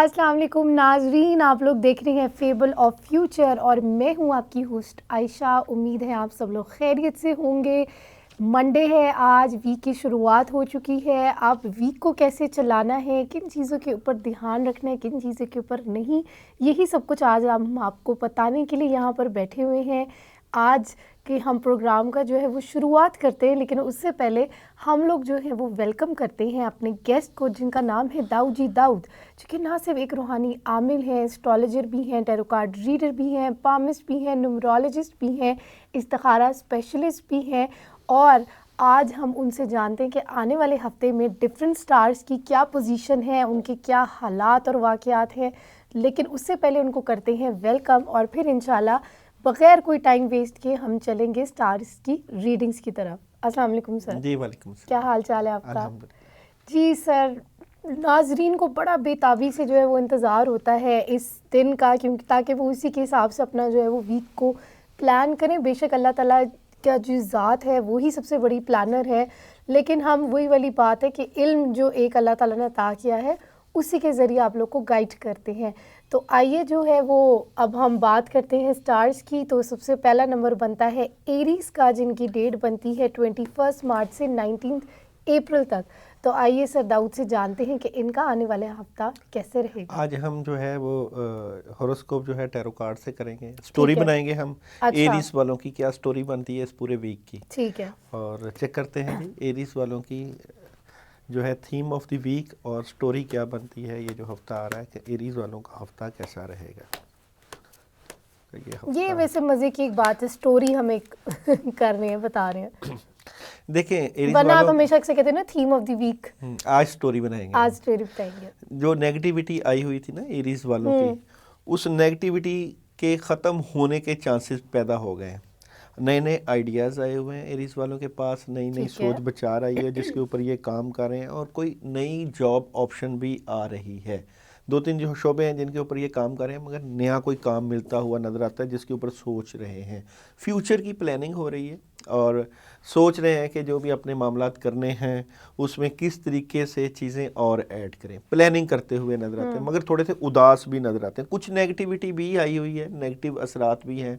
السلام علیکم ناظرین، آپ لوگ دیکھ رہے ہیں فیبل آف فیوچر اور میں ہوں آپ کی ہوسٹ عائشہ۔ امید ہے آپ سب لوگ خیریت سے ہوں گے۔ منڈے ہے آج، ویک کی شروعات ہو چکی ہے۔ آپ ویک کو کیسے چلانا ہے، کن چیزوں کے اوپر دھیان رکھنا ہے، کن چیزوں کے اوپر نہیں، یہی سب کچھ آج ہم آپ کو بتانے کے لیے یہاں پر بیٹھے ہوئے ہیں۔ آج کہ ہم پروگرام کا جو ہے وہ شروعات کرتے ہیں، لیکن اس سے پہلے ہم لوگ جو ہے وہ ویلکم کرتے ہیں اپنے گیسٹ کو، جن کا نام ہے داؤد جی داؤد، جو کہ نہ صرف ایک روحانی عامل ہیں، اسٹرالوجر بھی ہیں، ٹیرو کارڈ ریڈر بھی ہیں، پامسٹ بھی ہیں، نمرولوجسٹ بھی ہیں، استخارہ اسپیشلسٹ بھی ہیں، اور آج ہم ان سے جانتے ہیں کہ آنے والے ہفتے میں ڈفرینٹ سٹارز کی کیا پوزیشن ہے، ان کے کیا حالات اور واقعات ہیں۔ لیکن اس سے پہلے ان کو کرتے ہیں ویلکم، اور پھر انشاءاللہ بغیر کوئی ٹائم ویسٹ کے ہم چلیں گے سٹارز کی ریڈنگز کی طرف۔ السلام علیکم سر۔ جی وعلیکم السلام، کیا حال چال ہے آپ کا؟ الحمدللہ۔ جی سر، ناظرین کو بڑا بے تابی سے جو ہے وہ انتظار ہوتا ہے اس دن کا، کیونکہ تاکہ وہ اسی کے حساب سے اپنا جو ہے وہ ویک کو پلان کریں۔ بے شک اللہ تعالیٰ کا جو ذات ہے وہی سب سے بڑی پلانر ہے، لیکن ہم وہی والی بات ہے کہ علم جو ایک اللہ تعالیٰ نے عطا کیا ہے اسی کے ذریعے آپ لوگ کو گائیڈ کرتے ہیں۔ تو آئیے جو ہے وہ اب ہم بات کرتے ہیں سٹارز کی۔ تو سب سے پہلا نمبر بنتا ہے ایریز کا، جن کی ڈیٹ بنتی ہے 21 مارچ سے 19 اپریل تک۔ تو آئیے سر داؤد سے جانتے ہیں کہ ان کا آنے والے ہفتہ کیسے رہے گا۔ آج ہم جو ہے وہ ہوروسکوپ جو ہے ٹیرو کارڈ سے کریں گے، سٹوری بنائیں گے ہم ایریز والوں کی، کیا سٹوری بنتی ہے اس پورے ویک کی۔ ٹھیک ہے، اور چیک کرتے ہیں جی ایریز والوں کی جو ہے تھیم آف دی ویک اور سٹوری کیا بنتی ہے۔ یہ جو ہفتہ آ رہا ہے کہ ایریز والوں کا ہفتہ کیسا رہے گا۔ یہ ویسے مزے کی ایک بات ہے، سٹوری ہم ایک کر رہے ہیں، بتا رہے ہیں۔ دیکھیں ایریز ورنہ آپ والوں، ہمیشہ سے کہتے ہیں نا تھیم آف دی ویک، آج سٹوری بنائیں گے، آج سٹوری بتائیں گے۔ جو نیگیٹیوٹی آئی ہوئی تھی نا ایریز والوں کی، اس نیگیٹیوٹی کے ختم ہونے کے چانسز پیدا ہو گئے ہیں۔ نئے نئے آئیڈیاز آئے ہوئے ہیں ایریز والوں کے پاس، نئی نئی سوچ بچار آئی ہے جس کے اوپر یہ کام کر رہے ہیں، اور کوئی نئی جاب آپشن بھی آ رہی ہے۔ دو تین جو شعبے ہیں جن کے اوپر یہ کام کر رہے ہیں، مگر نیا کوئی کام ملتا ہوا نظر آتا ہے جس کے اوپر سوچ رہے ہیں۔ فیوچر کی پلاننگ ہو رہی ہے اور سوچ رہے ہیں کہ جو بھی اپنے معاملات کرنے ہیں اس میں کس طریقے سے چیزیں اور ایڈ کریں، پلاننگ کرتے ہوئے نظر آتے ہیں، مگر تھوڑے سے اداس بھی نظر آتے ہیں۔ کچھ نیگیٹیوٹی بھی آئی ہوئی ہے، نیگیٹیو اثرات بھی ہیں،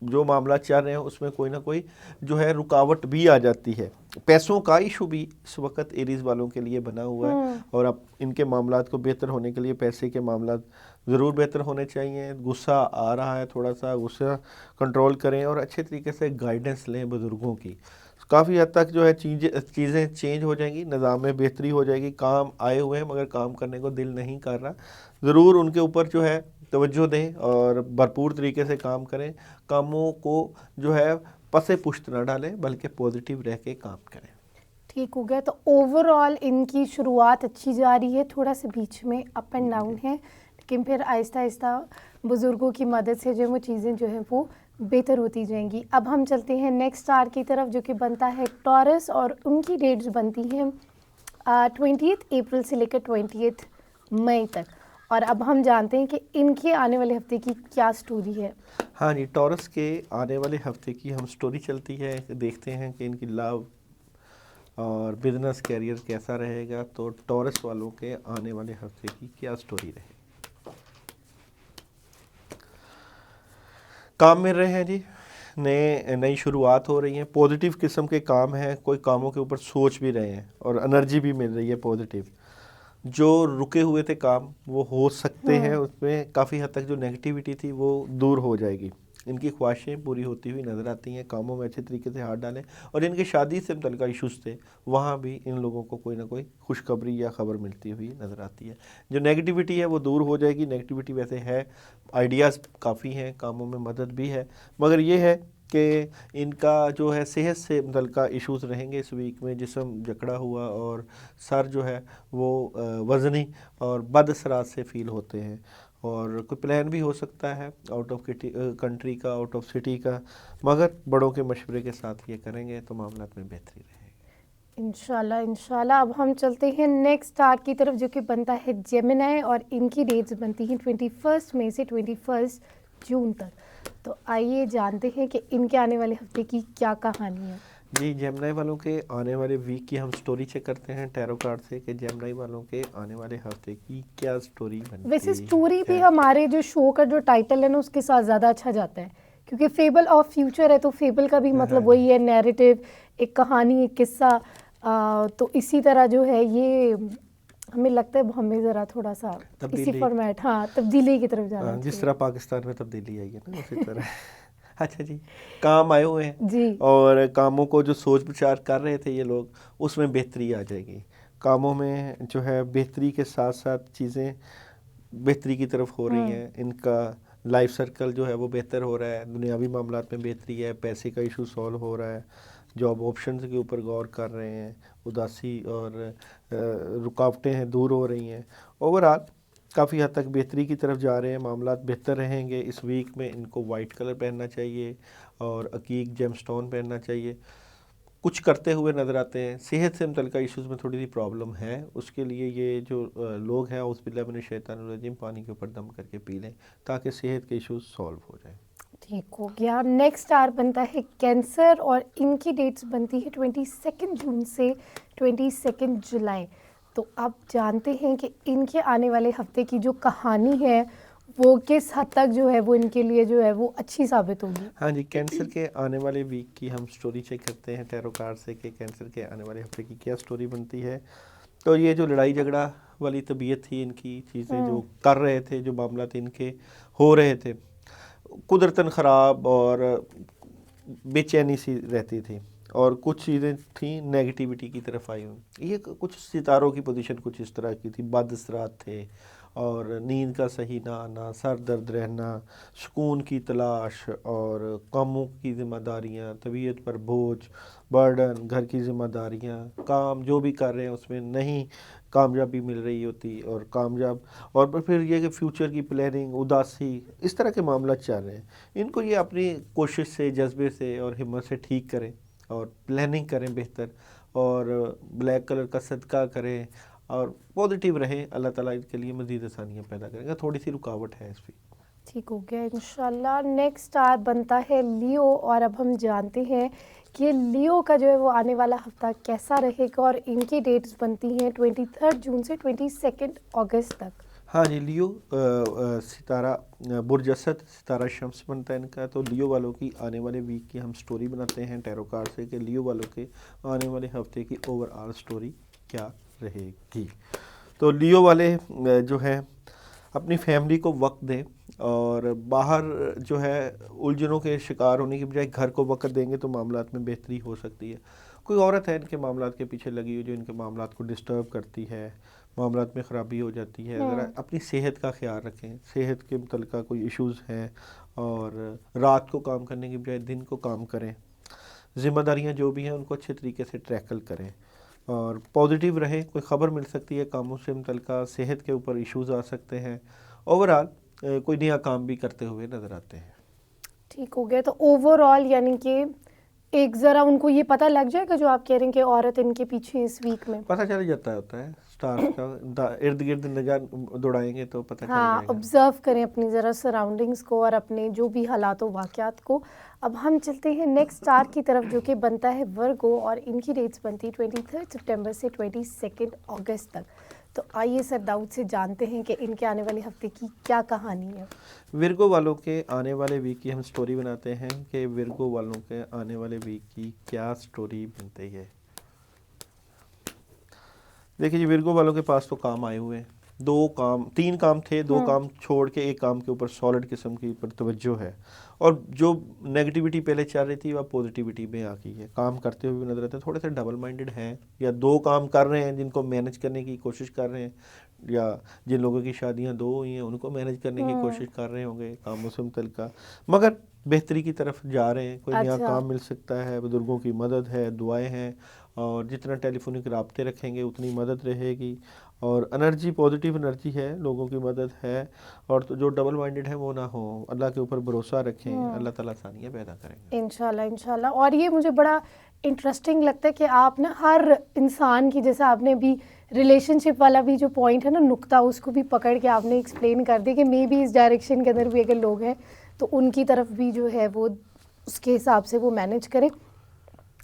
جو معاملات چل رہے ہیں اس میں کوئی نہ کوئی جو ہے رکاوٹ بھی آ جاتی ہے۔ پیسوں کا ایشو بھی اس وقت ایریز والوں کے لیے بنا ہوا ہے، اور اب ان کے معاملات کو بہتر ہونے کے لیے پیسے کے معاملات ضرور بہتر ہونے چاہیے۔ غصہ آ رہا ہے، تھوڑا سا غصہ کنٹرول کریں اور اچھے طریقے سے گائیڈنس لیں بزرگوں کی۔ کافی حد تک جو ہے چیزیں چینج ہو جائیں گی، نظام میں بہتری ہو جائے گی۔ کام آئے ہوئے ہیں مگر کام کرنے کو دل نہیں کر رہا، ضرور ان کے اوپر جو ہے توجہ دیں اور بھرپور طریقے سے کام کریں۔ کاموں کو جو ہے پس پشت نہ ڈالیں بلکہ پازیٹیو رہ کے کام کریں۔ ٹھیک ہو گیا۔ تو اوور آل ان کی شروعات اچھی جا رہی ہے، تھوڑا سا بیچ میں اپ اینڈ ڈاؤن ہے، لیکن پھر آہستہ آہستہ بزرگوں کی مدد سے جو وہ چیزیں جو ہیں وہ بہتر ہوتی جائیں گی۔ اب ہم چلتے ہیں نیکسٹ اسٹار کی طرف، جو کہ بنتا ہے ٹورس، اور ان کی ڈیٹس بنتی ہیں 20 اپریل سے لے کر 20 مئی تک۔ اور اب ہم جانتے ہیں کہ ان کے آنے والے ہفتے کی کیا سٹوری ہے۔ ہاں جی، ٹورس کے آنے والے ہفتے کی ہم سٹوری چلتی ہے، دیکھتے ہیں کہ ان کی لو اور بزنس کیریئر کیسا رہے گا۔ تو ٹورس والوں کے آنے والے ہفتے کی کیا سٹوری رہے گی۔ کام مل رہے ہیں جی، نئی شروعات ہو رہی ہیں، پازیٹیو قسم کے کام ہیں، کوئی کاموں کے اوپر سوچ بھی رہے ہیں اور انرجی بھی مل رہی ہے پازیٹیو۔ جو رکے ہوئے تھے کام وہ ہو سکتے ہیں، اس میں کافی حد تک جو نیگیٹیوٹی تھی وہ دور ہو جائے گی۔ ان کی خواہشیں پوری ہوتی ہوئی نظر آتی ہیں، کاموں میں اچھے طریقے سے ہاتھ ڈالیں، اور ان کے شادی سے متعلقہ ایشوز تھے وہاں بھی ان لوگوں کو کوئی نہ کوئی خوشخبری یا خبر ملتی ہوئی نظر آتی ہے۔ جو نیگیٹیوٹی ہے وہ دور ہو جائے گی۔ نیگیٹیوٹی ویسے ہے، آئیڈیاز کافی ہیں، کاموں میں مدد بھی ہے، مگر یہ ہے کہ ان کا جو ہے صحت سے متعلقہ ایشوز رہیں گے اس ویک میں۔ جسم جکڑا ہوا اور سر جو ہے وہ وزنی اور بد اثرات سے فیل ہوتے ہیں، اور کوئی پلان بھی ہو سکتا ہے آؤٹ آف کنٹری کا، آؤٹ آف سٹی کا، مگر بڑوں کے مشورے کے ساتھ یہ کریں گے تو معاملات میں بہتری رہے گی انشاءاللہ انشاءاللہ۔ اب ہم چلتے ہیں نیکسٹ اسٹار کی طرف، جو کہ بنتا ہے جیمنائی، اور ان کی ڈیٹس بنتی ہیں 21 مئی سے 21 جون تک۔ تو آئیے جانتے ہیں کہ ان کے آنے والے ہفتے کی کیا کہانی ہے۔ جی جیمنائی والوں کے آنے والے ویک کی ہم سٹوری چیک کرتے ہیں ٹیرو کارڈ سے کہ جیمنائی والوں کے آنے والے ہفتے کی کیا سٹوری بنتی ہے. ویسے سٹوری بھی ہمارے جو شو کا جو ٹائٹل ہے نا اس کے ساتھ زیادہ اچھا جاتا ہے کیونکہ فیبل آف فیوچر ہے تو فیبل کا بھی مطلب وہی ہے نیریٹو, ایک کہانی, ایک قصہ. تو اسی طرح جو ہے یہ ہمیں لگتا ہے ہمیں ذرا تھوڑا سا اسی فارمیٹ تبدیلی کی طرف جانا جس طرح پاکستان میں تبدیلی آئی ہے نا اسی طرح. اچھا جی, کام آئے ہوئے ہیں جی, اور کاموں کو جو سوچ بچار کر رہے تھے یہ لوگ اس میں بہتری آ جائے گی. کاموں میں جو ہے بہتری کے ساتھ ساتھ چیزیں بہتری کی طرف ہو رہی ہیں. ان کا لائف سرکل جو ہے وہ بہتر ہو رہا ہے, دنیاوی معاملات میں بہتری ہے, پیسے کا ایشو سولو ہو رہا ہے, جاب آپشنز کے اوپر غور کر رہے ہیں, اداسی اور رکاوٹیں ہیں دور ہو رہی ہیں. اوورآل کافی حد تک بہتری کی طرف جا رہے ہیں, معاملات بہتر رہیں گے. اس ویک میں ان کو وائٹ کلر پہننا چاہیے اور عقیق جیم سٹون پہننا چاہیے. کچھ کرتے ہوئے نظر آتے ہیں. صحت سے متعلقہ ایشوز میں تھوڑی سی پرابلم ہے, اس کے لیے یہ جو لوگ ہیں اعوذ باللہ من الشیطان الرجیم پانی کے اوپر دم کر کے پی لیں تاکہ صحت کے ایشوز سالو ہو جائیں. ٹھیک ہو گیا. نیکسٹ اسٹار بنتا ہے کینسر اور ان کی ڈیٹس بنتی ہے 22 جون سے 22 جولائی. تو آپ جانتے ہیں کہ ان کے آنے والے ہفتے کی جو کہانی ہے وہ کس حد تک جو ہے وہ ان کے لیے جو ہے وہ اچھی ثابت ہوگی. ہاں جی, کینسر کے آنے والے ویک کی ہم سٹوری چیک کرتے ہیں ٹیرو کارڈ سے کہ کینسر کے آنے والے ہفتے کی کیا سٹوری بنتی ہے. تو یہ جو لڑائی جھگڑا والی طبیعت تھی ان کی, چیزیں جو کر رہے تھے, جو معاملات ان کے ہو رہے تھے, قدرتاً خراب اور بے چینی سی رہتی تھی اور کچھ چیزیں تھیں نیگیٹیوٹی کی طرف آئی ہوئی. یہ کچھ ستاروں کی پوزیشن کچھ اس طرح کی تھی, بد اثرات تھے اور نیند کا صحیح نہ آنا, سر درد رہنا, سکون کی تلاش اور کاموں کی ذمہ داریاں, طبیعت پر بوجھ, برڈن, گھر کی ذمہ داریاں, کام جو بھی کر رہے ہیں اس میں نہیں کامیابی مل رہی ہوتی اور کامیاب, اور پھر یہ کہ فیوچر کی پلاننگ, اداسی, اس طرح کے معاملات چل رہے ہیں. ان کو یہ اپنی کوشش سے, جذبے سے اور ہمت سے ٹھیک کریں اور پلاننگ کریں بہتر, اور بلیک کلر کا صدقہ کریں اور پازیٹیو رہیں. اللہ تعالیٰ ان کے لیے مزید آسانیاں پیدا کریں گا. تھوڑی سی رکاوٹ ہے اس پہ. ٹھیک ہو گیا انشاءاللہ. نیکسٹ اسٹار بنتا ہے لیو, اور اب ہم جانتے ہیں کہ لیو کا جو ہے وہ آنے والا ہفتہ کیسا رہے گا, اور ان کی ڈیٹس بنتی ہیں 23 جون سے 22 اگست تک. ہاں جی, لیو ستارہ برج اسد, ستارہ شمس بنتا ہے ان کا. تو لیو والوں کی آنے والے ویک کی ہم سٹوری بناتے ہیں ٹیرو کارڈ سے کہ لیو والوں کے آنے والے ہفتے کی اوور آل سٹوری کیا رہے گی. تو لیو والے جو ہیں اپنی فیملی کو وقت دیں اور باہر جو ہے الجھنوں کے شکار ہونے کی بجائے گھر کو وقت دیں گے تو معاملات میں بہتری ہو سکتی ہے. کوئی عورت ہے ان کے معاملات کے پیچھے لگی ہوئی جو ان کے معاملات کو ڈسٹرب کرتی ہے, معاملات میں خرابی ہو جاتی ہے. ذرا اپنی صحت کا خیال رکھیں, صحت کے متعلقہ کوئی ایشوز ہیں, اور رات کو کام کرنے کی بجائے دن کو کام کریں. ذمہ داریاں جو بھی ہیں ان کو اچھے طریقے سے ٹریکل کریں اور پازیٹیو رہیں. کوئی خبر مل سکتی ہے کاموں سے متعلقہ, صحت کے اوپر ایشوز آ سکتے ہیں. اوورآل کوئی نیا کام بھی کرتے ہوئے نظر آتے ہیں. ٹھیک ہو گیا. تو اوور آل یعنی کہ ایک ذرا ان کو یہ پتہ لگ جائے گا جو آپ کہہ رہے ہیں کہ عورت ان کے پیچھے اس ویک میں پتہ چل جاتا ہوتا ہے اسٹارز کا, ارد گرد نظر دوڑائیں گے تو پتہ چل ہاں جائے گا. آبزرو کریں اپنی ذرا سراؤنڈنگس کو اور اپنے جو بھی حالات و واقعات کو. اب ہم چلتے ہیں نیکسٹ اسٹار کی طرف جو کہ بنتا ہے ورگو, اور ان کی ڈیٹس بنتی 23 سپٹمبر سے 22 اگست تک. تو آئیے سر داؤد سے جانتے ہیں کہ ان کے آنے والے ہفتے کی کیا کہانی ہے. ورگو والوں کے آنے والے ویک کی ہم سٹوری بناتے ہیں کہ ورگو والوں کے آنے والے ویک کی کیا سٹوری بنتی ہے. دیکھیں جی, ورگو والوں کے پاس تو کام آئے ہوئے ہیں, 3 کام تھے, 2 کام چھوڑ کے ایک کام کے اوپر سالڈ قسم کی پر توجہ ہے, اور جو نیگیٹیوٹی پہلے چل رہی تھی وہ پازیٹیوٹی میں آ گئی ہے. کام کرتے ہوئے نظر آتے ہیں, تھوڑے سے ڈبل مائنڈڈ ہیں, یا 2 کام کر رہے ہیں جن کو مینج کرنے کی کوشش کر رہے ہیں, یا جن لوگوں کی شادیاں 2 ہوئی ہیں ان کو مینج کرنے کی کوشش کر رہے ہوں گے کاموں سے متعلقہ, مگر بہتری کی طرف جا رہے ہیں. کوئی نیا کام مل سکتا ہے, بزرگوں کی مدد ہے, دعائیں ہیں, اور جتنا ٹیلی فونک رابطے رکھیں گے اتنی مدد رہے گی, اور انرجی پازیٹیو انرجی ہے, لوگوں کی مدد ہے. اور جو ڈبل مائنڈڈ ہے وہ نہ ہو, اللہ کے اوپر بھروسہ رکھیں, اللہ تعالیٰ آسانیاں پیدا کریں گے انشاءاللہ انشاءاللہ. اور یہ مجھے بڑا انٹرسٹنگ لگتا ہے کہ آپ نا ہر انسان کی, جیسے آپ نے بھی ریلیشن شپ والا بھی جو پوائنٹ ہے نا نقطہ, اس کو بھی پکڑ کے آپ نے ایکسپلین کر دیا کہ مے بی اس ڈائریکشن کے اندر بھی اگر لوگ ہیں تو ان کی طرف بھی جو ہے وہ اس کے حساب سے وہ مینیج کریں.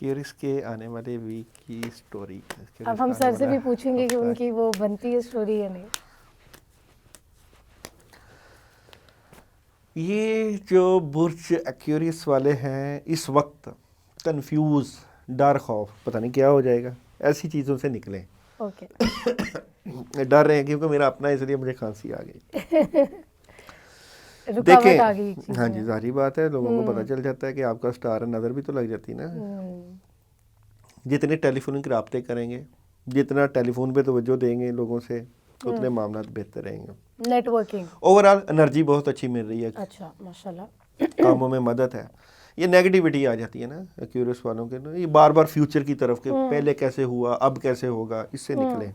ایکیورس کے آنے والے ویک کی اسٹوری. اب ہم سر سے بھی پوچھیں گے کہ ان کی وہ بنتی ہے اسٹوری یا نہیں. یہ جو برج ایکیورس والے ہیں اس وقت کنفیوز، ڈر، خوف، پتہ نہیں کیا ہو جائے گا، ایسی چیزوں سے نکلیں. اوکے. ڈر رہے ہیں کیونکہ میرا اپنا اس لیے مجھے کھانسی آ گئی. رکاوٹ آ گئی. ہاں جی، ظاہری بات ہے، لوگوں کو پتہ چل جاتا ہے کہ آپ کا سٹار ہے، نظر بھی تو لگ جاتی نا. جتنے ٹیلی فونک رابطے کریں گے، جتنا ٹیلی فون پہ توجہ دیں گے لوگوں سے، اتنے معاملات بہتر رہیں گے. Networking overall energy بہت اچھی مل رہی ہے. اچھا ماشاء اللہ. کاموں میں مدد ہے. یہ نیگیٹیوٹی آ جاتی ہے نا ایکیورس والوں کے نا، یہ بار بار فیوچر کی طرف کہ پہلے کیسے ہوا، اب کیسے ہوگا، اس سے نکلیں.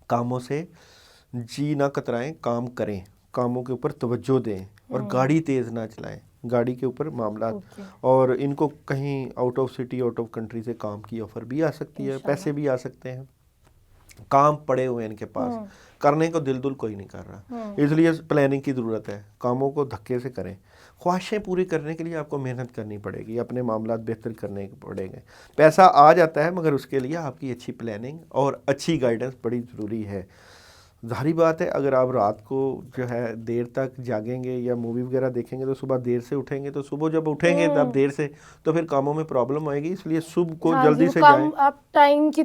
کاموں سے جی نہ کترائیں، کام کریں، کاموں کے اوپر توجہ دیں اور گاڑی تیز نہ چلائیں. گاڑی کے اوپر معاملات، اور ان کو کہیں out of city, out of country سے کام کی آفر بھی آ سکتی ہے، پیسے بھی آ سکتے ہیں. کام پڑے ہوئے ہیں ان کے پاس، کرنے کو دل کوئی نہیں کر رہا، اس لیے پلاننگ کی ضرورت ہے. کاموں کو دھکے سے کریں. خواہشیں پوری کرنے کے لیے آپ کو محنت کرنی پڑے گی، اپنے معاملات بہتر کرنے پڑیں گے. پیسہ آ جاتا ہے مگر اس کے لیے آپ کی اچھی پلاننگ اور اچھی گائیڈنس بڑی ضروری ہے. ظاہری بات ہے، اگر آپ رات کو جو ہے دیر تک جاگیں گے یا مووی وغیرہ دیکھیں گے تو صبح دیر سے اٹھیں گے، تو صبح جب اٹھیں گے تب دیر سے، تو پھر کاموں میں پرابلم آئے گی. اس لیے صبح کو جلدی سے جائیں. آپ ٹائم کی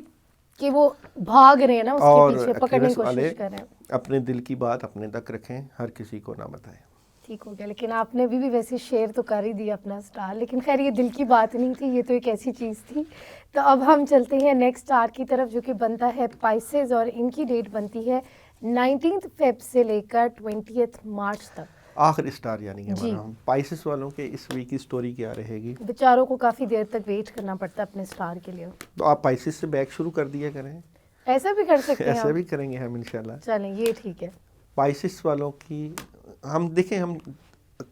وہ بھاگ رہے ہیں نا، اس کے پیچھے پکڑنے کی کوشش کر رہے ہیں. اپنے دل کی بات اپنے تک رکھیں، ہر کسی کو نہ بتائیں. ٹھیک ہو گیا. لیکن آپ نے بھی ویسے شیئر تو کر ہی دیا اپنا سٹار، لیکن خیر یہ دل کی بات نہیں تھی، یہ تو ایک ایسی چیز تھی. تو اب ہم چلتے ہیں نیکسٹ سٹار کی طرف، جو کہ بنتا ہے پائسز، اور ان کی ڈیٹ بنتی ہے 19 فیب سے لے کر 20 مارچ تک. آخری سٹار یعنی کہ ہمارا پائسس والوں کے اس ویک کی سٹوری کیا رہے گی؟ بیچاروں کو کافی دیر تک ویٹ کرنا پڑتا ہے اپنے سٹار کے لیے. تو آپ پائسس سے بیک شروع کر دیا کریں. ایسا بھی کر سکتے ہیں، ایسا بھی کریں گے ہم انشاءاللہ. چلیں یہ ٹھیک ہے. پائسس والوں کی ہم دیکھیں، ہم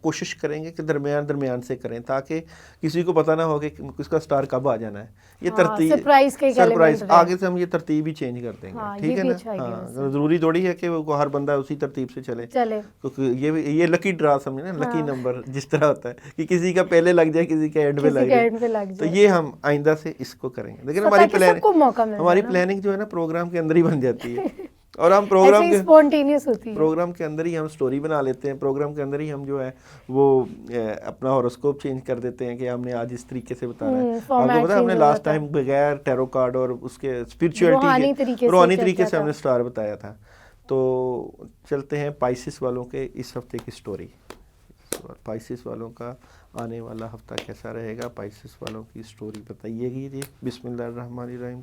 کوشش کریں گے کہ درمیان سے کریں تاکہ کسی کو پتہ نہ ہو کہ اس کا سٹار کب آ جانا ہے. یہ ترتیب سرپرائز، آگے سے ہم یہ ترتیب ہی چینج کر دیں گے. ٹھیک ہے نا؟ ہاں، ضروری تھوڑی ہے کہ وہ ہر بندہ اسی ترتیب سے چلے، کیونکہ یہ لکی ڈرا سمجھے نا، لکی نمبر جس طرح ہوتا ہے کہ کسی کا پہلے لگ جائے، کسی کا اینڈ میں لگ جائے. تو یہ ہم آئندہ سے اس کو کریں گے. لیکن ہماری پلاننگ جو ہے نا پروگرام کے اندر ہی بن جاتی ہے، اور ہم پروگرام کے اندر ہی ہم سٹوری بنا لیتے ہیں. پروگرام کے اندر ہی ہم جو ہے وہ اپنا ہاروسکوپ چینج کر دیتے ہیں کہ ہم نے آج اس طریقے سے بتانا ہے. آپ کو پتا ہے ہم نے لاسٹ ٹائم بغیر ٹیرو کارڈ اور اس کے اسپرچولیٹی کے روحانی طریقے سے ہم نے سٹار بتایا تھا. تو چلتے ہیں پائسس والوں کے اس ہفتے کی سٹوری. پائسس والوں کا آنے والا ہفتہ کیسا رہے گا، پائسس والوں کی سٹوری بتائیے گی جی. بسم اللہ الرحمن الرحیم.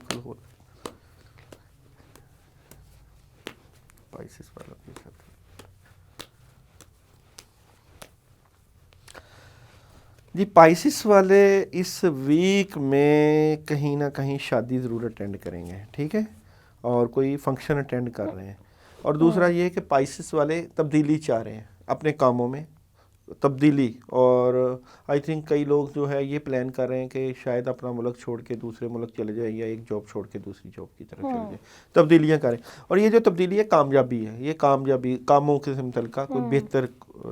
پائسس والوں کی سٹوری. جی پائسس والے اس ویک میں کہیں نہ کہیں شادی ضرور اٹینڈ کریں گے. ٹھیک ہے، اور کوئی فنکشن اٹینڈ کر رہے ہیں. اور دوسرا یہ ہے کہ پائسس والے تبدیلی چاہ رہے ہیں اپنے کاموں میں، تبدیلی. اور آئی تھنک کئی لوگ جو ہے یہ پلان کر رہے ہیں کہ شاید اپنا ملک چھوڑ کے دوسرے ملک چلے جائیں، یا ایک جاب چھوڑ کے دوسری جاب کی طرف چلے جائیں، تبدیلیاں کریں. اور یہ جو تبدیلی ہے کامیابی ہے، یہ کامیابی کاموں کے متعلقہ کوئی بہتر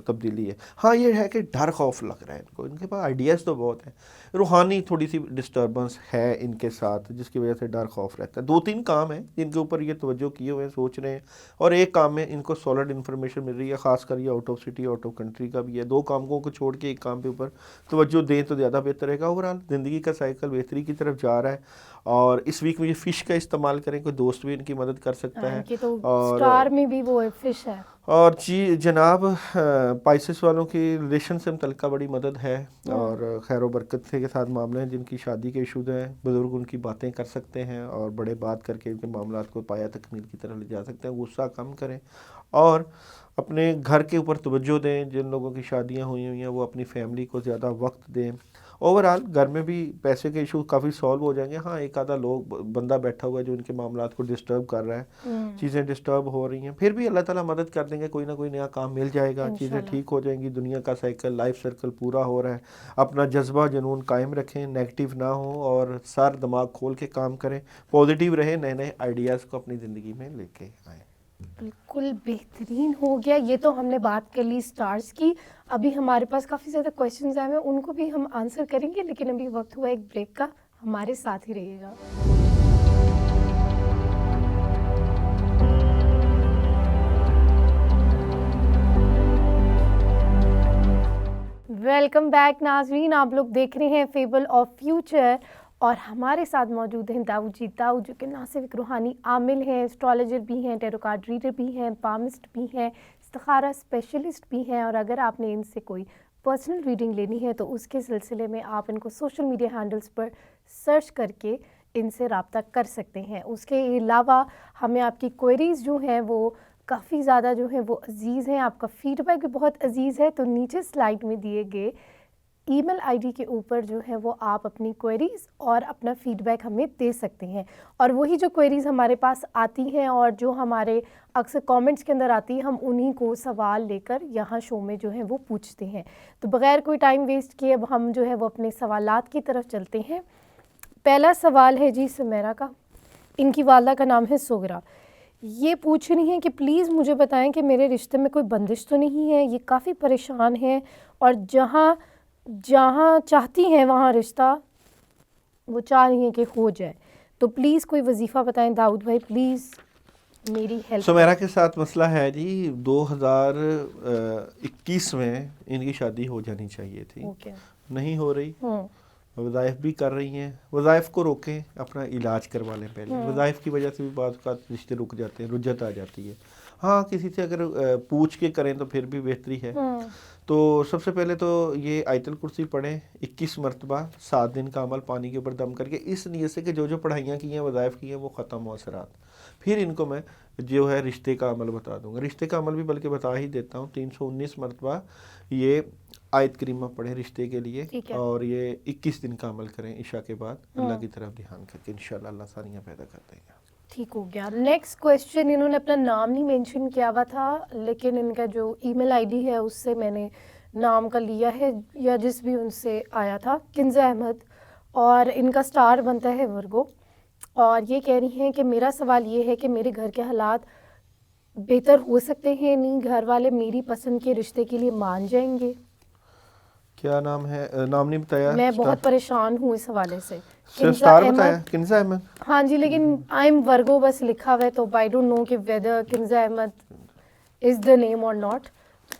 تبدیلی ہے. ہاں یہ ہے کہ ڈر خوف لگ رہا ہے ان کو، ان کے پاس آئیڈیاز تو بہت ہیں، روحانی تھوڑی سی ڈسٹربنس ہے ان کے ساتھ، جس کی وجہ سے ڈر خوف رہتا ہے. 2-3 کام ہیں جن کے اوپر یہ توجہ کیے ہوئے ہیں، سوچ رہے ہیں، اور ایک کام میں ان کو سالڈ انفارمیشن مل رہی ہے، خاص کر یہ out of city out of country کا بھی ہے. 2 کاموں کو چھوڑ کے ایک کام کے اوپر توجہ دیں تو زیادہ بہتر رہے گا. اوورآل زندگی کا سائیکل بہتری کی طرف جا رہا ہے. اور اس ویک میں یہ فش کا استعمال کریں، کوئی دوست بھی ان کی مدد کر سکتا ہے. اور سٹار میں بھی وہ فش ہے. اور جی جناب پائسس والوں کی ریلیشن سے متعلقہ بڑی مدد ہے، اور خیر و برکت کے ساتھ معاملے ہیں. جن کی شادی کے ایشوز ہیں، بزرگ ان کی باتیں کر سکتے ہیں اور بڑے بات کر کے ان کے معاملات کو پایا تکمیل کی طرف لے جا سکتے ہیں. غصہ کم کریں اور اپنے گھر کے اوپر توجہ دیں. جن لوگوں کی شادیاں ہوئی ہیں وہ اپنی فیملی کو زیادہ وقت دیں. اوورآل گھر میں بھی پیسے کے ایشو کافی سالو ہو جائیں گے. ہاں ایک آدھا لوگ بندہ بیٹھا ہوا ہے جو ان کے معاملات کو ڈسٹرب کر رہا ہے، چیزیں ڈسٹرب ہو رہی ہیں، پھر بھی اللہ تعالیٰ مدد کر دیں گے. کوئی نہ کوئی نیا کام مل جائے گا، چیزیں ٹھیک ہو جائیں گی. دنیا کا سائیکل، لائف سرکل پورا ہو رہا ہے. اپنا جذبہ جنون قائم رکھیں، نیگیٹو نہ ہوں، اور سر دماغ کھول کے کام کریں، پازیٹیو رہیں، نئے نئے آئیڈیاز کو اپنی زندگی میں لے کے آئیں. بالکل بہترین ہو گیا. یہ تو ہم نے بات کر لی اسٹارز کی. ابھی ہمارے پاس کافی زیادہ کویشچنز آئے ہیں, ان کو بھی ہم آنسر کریں گے, لیکن ابھی وقت ہوا ایک بریک کا. ہمارے ساتھ ہی رہیے گا. ویلکم بیک ناظرین, آپ لوگ دیکھ رہے ہیں فیبل آف فیوچر, اور ہمارے ساتھ موجود ہیں داؤد جی. داؤد جو کہ نہ صرف ایک روحانی عامل ہیں, اسٹرالوجر بھی ہیں, ٹیرو کارڈ ریڈر بھی ہیں, پامسٹ بھی ہیں, استخارہ اسپیشلسٹ بھی ہیں, اور اگر آپ نے ان سے کوئی پرسنل ریڈنگ لینی ہے تو اس کے سلسلے میں آپ ان کو سوشل میڈیا ہینڈلز پر سرچ کر کے ان سے رابطہ کر سکتے ہیں. اس کے علاوہ ہمیں آپ کی کوئریز جو ہیں وہ کافی زیادہ جو ہیں وہ عزیز ہیں, آپ کا فیڈ بیک بھی بہت عزیز ہے. تو نیچے سلائڈ میں دیے گئے ای میل آئی ڈی کے اوپر جو ہے وہ آپ اپنی کوئریز اور اپنا فیڈ بیک ہمیں دے سکتے ہیں. اور وہی جو کوئریز ہمارے پاس آتی ہیں اور جو ہمارے اکثر کامنٹس کے اندر آتی ہیں, ہم انہی کو سوال لے کر یہاں شو میں جو ہے وہ پوچھتے ہیں. تو بغیر کوئی ٹائم ویسٹ کیے اب ہم جو ہے وہ اپنے سوالات کی طرف چلتے ہیں. پہلا سوال ہے جی سمیرا کا. ان کی والدہ کا نام ہے سوگرا. یہ پوچھ رہی ہیں کہ پلیز مجھے بتائیں کہ میرے رشتے میں کوئی بندش تو نہیں ہے. یہ کافی پریشان ہیں اور جہاں چاہتی ہیں وہاں رشتہ وہ چاہ رہی ہیں کہ ہو جائے. تو پلیز کوئی وظیفہ بتائیں داؤد بھائی, پلیز میری ہیلپ. سمیرا کے ساتھ مسئلہ ہے جی 2021 میں ان کی شادی ہو جانی چاہیے تھی, نہیں ہو رہی. وظائف بھی کر رہی ہیں, وظائف کو روکیں, اپنا علاج کروا لیں پہلے. وظائف کی وجہ سے بھی بعض اوقات رشتے رک جاتے ہیں, رجت آ جاتی ہے. ہاں کسی سے اگر پوچھ کے کریں تو پھر بھی بہتری ہے. تو سب سے پہلے تو یہ آیت الکرسی پڑھیں 21 مرتبہ, 7 دن کا عمل پانی کے اوپر دم کر کے, اس نیت سے کہ جو پڑھائیاں کی ہیں وظائف کی ہیں وہ ختم ہو اثرات. پھر ان کو میں جو ہے رشتے کا عمل بتا دوں گا. رشتے کا عمل بھی بلکہ بتا ہی دیتا ہوں. 319 مرتبہ یہ آیت کریمہ پڑھیں رشتے کے لیے, اور یہ 21 دن کا عمل کریں عشاء کے بعد, اللہ کی طرف دھیان کر کے. انشاءاللہ اللہ ساریاں پیدا کر دے گا. ٹھیک ہو گیا. نیکسٹ کویشچن, انہوں نے اپنا نام نہیں مینشن کیا ہوا تھا, لیکن ان کا جو ای میل آئی ڈی ہے اس سے میں نے نام کا لیا ہے, یا جس بھی ان سے آیا تھا, کنزا احمد, اور ان کا سٹار بنتا ہے ورگو. اور یہ کہہ رہی ہیں کہ میرا سوال یہ ہے کہ میرے گھر کے حالات بہتر ہو سکتے ہیں, نہیں گھر والے میری پسند کے رشتے کے لیے مان جائیں گے. کیا نام ہے, نام نہیں بتایا. میں بہت پریشان ہوں اس حوالے سے. سٹار بتایا کنزا احمد. ہاں جی, لیکن آئی ایم ورگو بس لکھا ہوا ہے, تو آئی ڈونٹ نو کہ ویدر کنزا احمد از دا نیم اور ناٹ.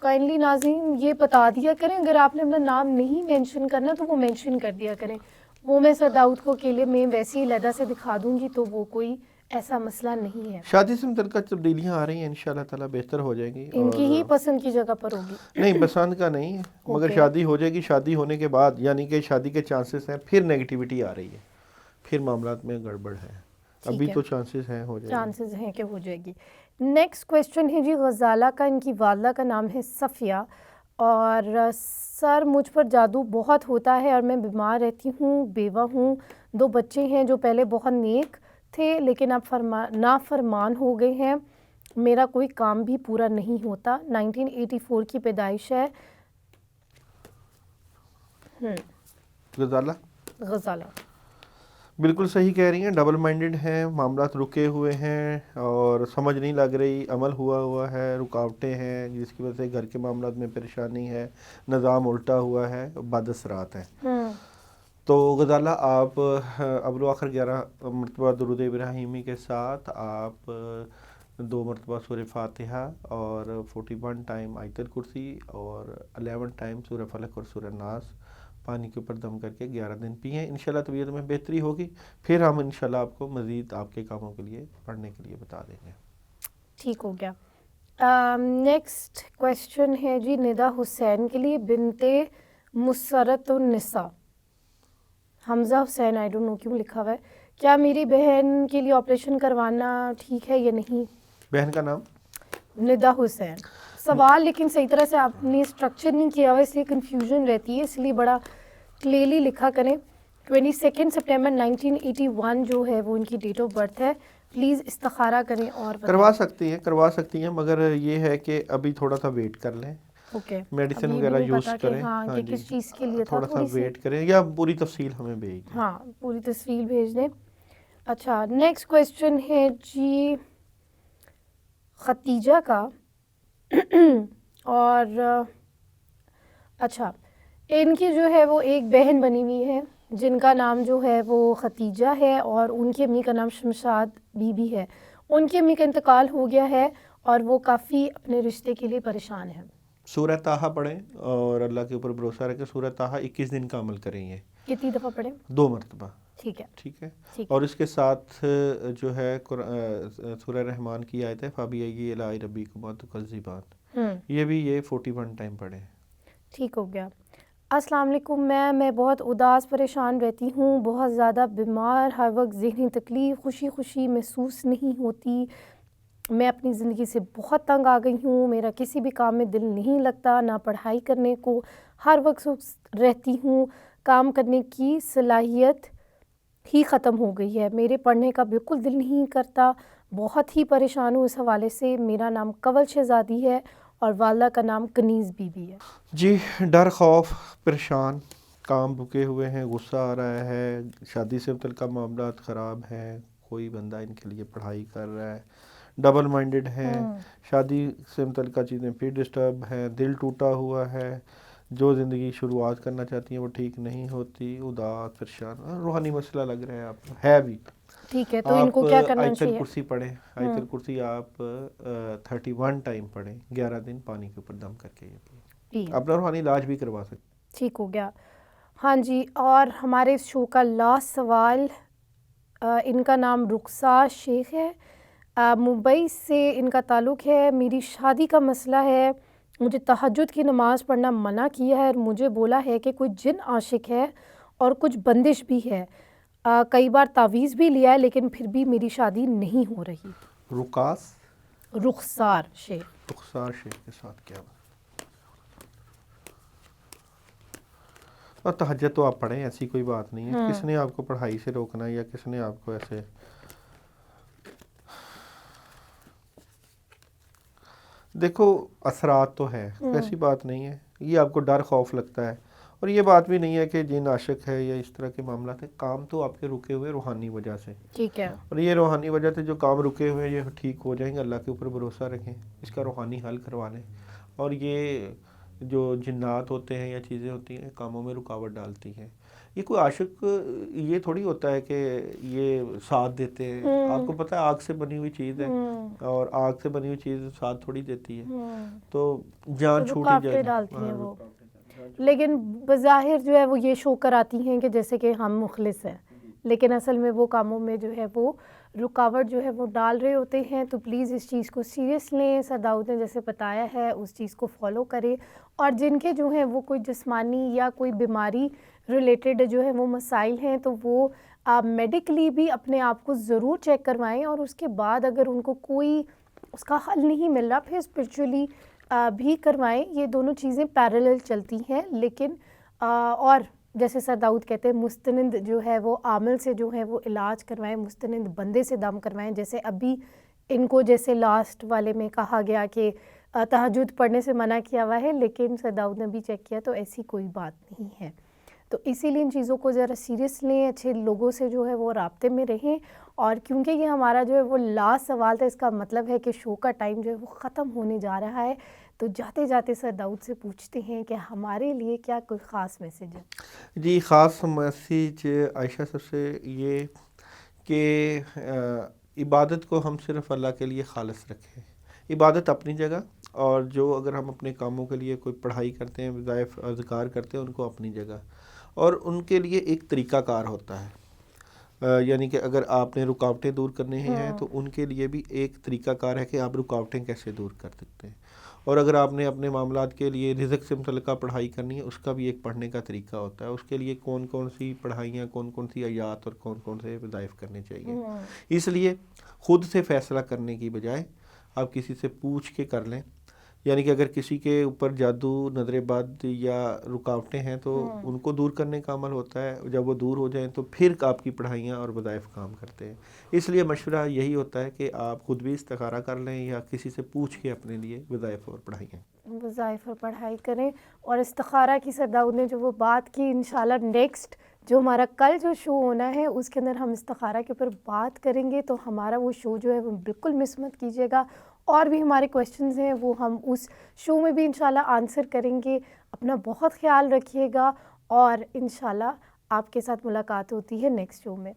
کائنڈلی ناظرین یہ بتا دیا کریں, اگر آپ نے اپنا نام نہیں مینشن کرنا تو وہ مینشن کر دیا کریں. وہ میں سر داؤد کو اکیلے میں ویسے ہی علیحدہ سے دکھا دوں گی, تو وہ کوئی ایسا مسئلہ نہیں ہے. شادی سے متعلقہ تبدیلیاں آ رہی ہیں, انشاءاللہ تعالیٰ بہتر ہو جائیں گی. ان کی ہی پسند کی جگہ پر ہوگی. نہیں پسند کا نہیں, مگر شادی ہو جائے گی. شادی ہونے کے بعد یعنی کہ شادی کے چانسز ہیں, پھر نیگیٹیوٹی آ رہی ہے, پھر معاملات میں گڑبڑ ہے. ابھی تو چانسز ہیں ہو جائے گی, چانسز ہیں کہ ہو جائے گی. نیکسٹ کویشچن ہے جی غزالہ کا. ان کی والدہ کا نام ہے صفیہ, اور سر مجھ پر جادو بہت ہوتا ہے اور میں بیمار رہتی ہوں, بیوہ ہوں, 2 بچے ہیں جو پہلے بہت نیک تھے لیکن اب نافرمان ہو گئے ہیں. میرا کوئی کام بھی پورا نہیں ہوتا. 1984 کی پیدائش ہے. غزالہ بالکل صحیح کہہ رہی ہیں, ڈبل مائنڈڈ ہیں, معاملات رکے ہوئے ہیں اور سمجھ نہیں لگ رہی, عمل ہوا ہے, رکاوٹیں ہیں جس کی وجہ سے گھر کے معاملات میں پریشانی ہے, نظام الٹا ہوا ہے, بد اثرات ہیں. تو غزالہ آپ اول و آخر 11 مرتبہ درود ابراہیمی کے ساتھ آپ 2 مرتبہ سورہ فاتحہ اور 41 ٹائم آیت الکرسی اور 11 ٹائم سورہ فلق اور سورہ ناس پانی کے اوپر دم کر کے 11 دن پئیں. انشاءاللہ طبیعت میں بہتری ہوگی. پھر ہم انشاءاللہ آپ کو مزید آپ کے کاموں کے لیے پڑھنے کے لیے بتا دیں گے. ٹھیک ہو گیا. نیکسٹ کویشچن ہے جی ندا حسین کے لیے, بنتے مسرت النساء, حمزہ حسین, آئی ڈونٹ نو کیوں لکھا ہوا ہے. کیا میری بہن کے لیے آپریشن کروانا ٹھیک ہے یا نہیں؟ بہن کا نام ندا حسین. سوال لیکن صحیح طرح سے آپ نے اسٹرکچر نہیں کیا ہوا, اس لیے کنفیوژن رہتی ہے, اس لیے بڑا کلیئرلی لکھا کریں. 22 سپٹمبر 1981 جو ہے وہ ان کی ڈیٹ آف برتھ ہے. پلیز استخارہ کریں اور کروا سکتی ہیں مگر یہ ہے کہ ابھی تھوڑا سا ویٹ کر لیں, میڈیسن وغیرہ یوز کریں. ہاں کس چیز کے لیے تھوڑا سا ویٹ کریں یا پوری تفصیل ہمیں بھیج دیں. ہاں پوری تفصیل بھیج دیں. اچھا نیکسٹ کویشچن ہے جی ختیجہ کا اور اچھا ان کی جو ہے وہ ایک بہن بنی ہوئی ہے جن کا نام جو ہے وہ ختیجہ ہے اور ان کی امی کا نام شمشاد بی بی ہے. ان کی امی کا انتقال ہو گیا ہے اور وہ کافی اپنے رشتے کے لیے پریشان ہیں. سورہ طٰہٰ پڑھیں اور اللہ کے اوپر بھروسہ رکھیں. سورہ طٰہٰ 21 دن کا عمل کریں. یہ کتنی دفعہ پڑھیں؟ 2 مرتبہ. ٹھیک ہے ٹھیک ہے. ٹھیک اور اس کے ساتھ جو ہے سورہ رحمان کی آیت ہے فَبِأَيِّ آلَاءِ رَبِّكُمَا تُكَذِّبَانِ. یہ بھی یہ 41 ٹائم پڑھیں. ٹھیک ہو گیا. السلام علیکم. میں بہت اداس پریشان رہتی ہوں, بہت زیادہ بیمار, ہر وقت ذہنی تکلیف, خوشی محسوس نہیں ہوتی. میں اپنی زندگی سے بہت تنگ آ گئی ہوں. میرا کسی بھی کام میں دل نہیں لگتا, نہ پڑھائی کرنے کو, ہر وقت سست رہتی ہوں. کام کرنے کی صلاحیت ہی ختم ہو گئی ہے. میرے پڑھنے کا بالکل دل نہیں کرتا. بہت ہی پریشان ہوں اس حوالے سے. میرا نام کنول شہزادی ہے اور والدہ کا نام کنیز بی بی ہے. جی ڈر, خوف, پریشان, کام رکے ہوئے ہیں, غصہ آ رہا ہے, شادی سے متعلقہ معاملات خراب ہیں, کوئی بندہ ان کے لیے پڑھائی کر رہا ہے, ڈبل مائنڈڈ ہیں, شادی سے متعلقہ چیزیں پھر ڈسٹرب ہیں, دل ٹوٹا ہوا ہے, جو زندگی شروعات کرنا چاہتی ہیں وہ ٹھیک نہیں ہوتی, اداس, پریشان, روحانی مسئلہ لگ رہا ہے آپ ہے بھی. ٹھیک ہے, تو ان کو کیا کرنا آیت چاہیے؟ الکرسی پڑھیں. آیت الکرسی آپ 31 ٹائم پڑھیں, 11 دن پانی کے اوپر دم کر کے یہ پڑھیں. اپنا روحانی علاج بھی کروا سکتے. ٹھیک ہو گیا. ہاں جی, اور ہمارے اس شو کا لاسٹ سوال, ان کا نام رخسار شیخ ہے, ممبئی سے ان کا تعلق ہے. میری شادی کا مسئلہ ہے, مجھے تہجد کی نماز پڑھنا منع کیا ہے اور مجھے بولا ہے کہ کوئی جن عاشق ہے اور کچھ بندش بھی ہے. کئی بار تعویذ بھی لیا ہے لیکن پھر بھی میری شادی نہیں ہو رہی. رخسار شیخ کے ساتھ کیا بات. اور تہجد تو آپ پڑھیں, ایسی کوئی بات نہیں ہے. کس نے آپ کو پڑھائی سے روکنا یا کس نے آپ کو ایسے. دیکھو اثرات تو ہے, ایسی بات نہیں ہے. یہ آپ کو ڈر, خوف لگتا ہے, اور یہ بات بھی نہیں ہے کہ جن عاشق ہے یا اس طرح کے معاملات ہیں. کام تو آپ کے رکے ہوئے روحانی وجہ سے. ٹھیک ہے. اور یہ روحانی وجہ سے جو کام رکے ہوئے یہ ٹھیک ہو جائیں گے. اللہ کے اوپر بھروسہ رکھیں, اس کا روحانی حل کروا لیں. اور یہ جو جنات ہوتے ہیں یا چیزیں ہوتی ہیں کاموں میں رکاوٹ ڈالتی ہیں. یہ کوئی عاشق یہ تھوڑی ہوتا ہے کہ یہ ساتھ دیتے ہیں. آپ کو پتہ ہے آگ سے بنی ہوئی چیز ہے, اور آگ سے بنی ہوئی چیز ساتھ تھوڑی دیتی ہے, تو جان چھوٹ ہی جائے ڈالتی ہیں وہ. لیکن بظاہر جو ہے وہ یہ شو کراتی ہیں کہ جیسے کہ ہم مخلص ہیں, لیکن اصل میں وہ کاموں میں جو ہے وہ رکاوٹ جو ہے وہ ڈال رہے ہوتے ہیں. تو پلیز اس چیز کو سیریس لیں. سر داؤد نے جیسے بتایا ہے اس چیز کو فالو کریں. اور جن کے جو ہیں وہ کوئی جسمانی یا کوئی بیماری ریلیٹڈ جو ہے وہ مسائل ہیں تو وہ میڈیکلی بھی اپنے آپ کو ضرور چیک کروائیں, اور اس کے بعد اگر ان کو کوئی اس کا حل نہیں مل رہا پھر اسپرچولی بھی کروائیں. یہ دونوں چیزیں پیرالل چلتی ہیں. لیکن اور جیسے سر داؤد کہتے ہیں مستند جو ہے وہ عامل سے جو ہے وہ علاج کروائیں, مستند بندے سے دم کروائیں. جیسے ابھی ان کو جیسے لاسٹ والے میں کہا گیا کہ تہجد پڑھنے سے منع کیا ہوا ہے, لیکن سر داؤد نے بھی چیک کیا تو ایسی کوئی بات نہیں ہے. تو اسی لیے ان چیزوں کو ذرا سیریس لیں, اچھے لوگوں سے جو ہے وہ رابطے میں رہیں. اور کیونکہ یہ ہمارا جو ہے وہ لاسٹ سوال تھا, اس کا مطلب ہے کہ شو کا ٹائم جو ہے وہ ختم ہونے جا رہا ہے. تو جاتے جاتے سر داؤد سے پوچھتے ہیں کہ ہمارے لیے کیا کوئی خاص میسیج ہے؟ جی خاص میسیج عائشہ سب سے یہ کہ عبادت کو ہم صرف اللہ کے لیے خالص رکھیں. عبادت اپنی جگہ, اور جو اگر ہم اپنے کاموں کے لیے کوئی پڑھائی کرتے ہیں, وظائف اذکار کرتے ہیں, ان کو اپنی جگہ, اور ان کے لیے ایک طریقہ کار ہوتا ہے. یعنی کہ اگر آپ نے رکاوٹیں دور کرنے ہیں تو ان کے لیے بھی ایک طریقہ کار ہے کہ آپ رکاوٹیں کیسے دور کر سکتے ہیں. اور اگر آپ نے اپنے معاملات کے لیے رزق سے متعلقہ پڑھائی کرنی ہے, اس کا بھی ایک پڑھنے کا طریقہ ہوتا ہے. اس کے لیے کون کون سی پڑھائیاں, کون کون سی آیات اور کون کون سے وظائف کرنے چاہیے. اس لیے خود سے فیصلہ کرنے کی بجائے آپ کسی سے پوچھ کے کر لیں. یعنی کہ اگر کسی کے اوپر جادو, نظر بد یا رکاوٹیں ہیں تو ان کو دور کرنے کا عمل ہوتا ہے. جب وہ دور ہو جائیں تو پھر آپ کی پڑھائیاں اور وظائف کام کرتے ہیں. اس لیے مشورہ یہی ہوتا ہے کہ آپ خود بھی استخارہ کر لیں یا کسی سے پوچھ کے اپنے لیے وظائف اور وظائف اور پڑھائی کریں. اور استخارہ کی سر داؤد نے جو وہ بات کی, انشاءاللہ نیکسٹ جو ہمارا کل جو شو ہونا ہے اس کے اندر ہم استخارہ کے اوپر بات کریں گے. تو ہمارا وہ شو جو ہے وہ بالکل مس مت کیجیے گا. اور بھی ہمارے کویشچنز ہیں وہ ہم اس شو میں بھی انشاءاللہ آنسر کریں گے. اپنا بہت خیال رکھیے گا اور انشاءاللہ آپ کے ساتھ ملاقات ہوتی ہے نیکسٹ شو میں.